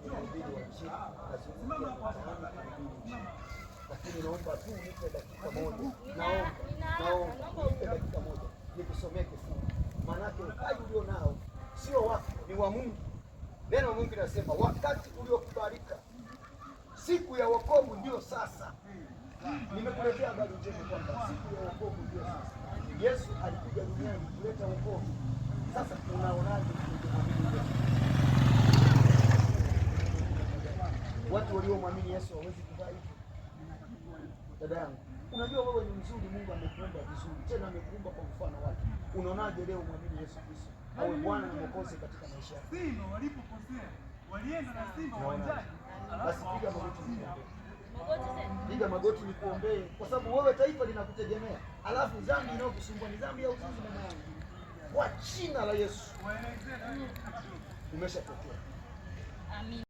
mhubiri wa Injili, lakini naomba tu nipe dakika moja, naomba nipe dakika moja nikusomee kifungu, maanake uhai ulio nao sio wako, ni wa Mungu. Neno la Mungu linasema wakati uliokubalika, siku ya wokovu ndio sasa. Nimekuletea habari njema kwamba siku ya wokovu ndio sasa. Yesu alikuja duniani kuleta wokovu. Sasa unaonaje kumwamini Yesu? Watu waliomwamini Yesu hawezi kuvaa hivi. Dada yangu, unajua wewe ni mzuri, Mungu amekuumba vizuri, tena amekuumba kwa mfano wake. Unaonaje leo mwamini Yesu Kristo awe Bwana na Mwokozi katika maisha yako? Simba walipokosea walienda na Simba uwanjani. Basi piga magoti nikuombee. Piga magoti nikuombee, kwa sababu wewe taifa linakutegemea. Alafu dhambi inayokusumbua ni dhambi ya uzinzi, mama yangu. Kwa jina la Yesu umeshapokea. Amen.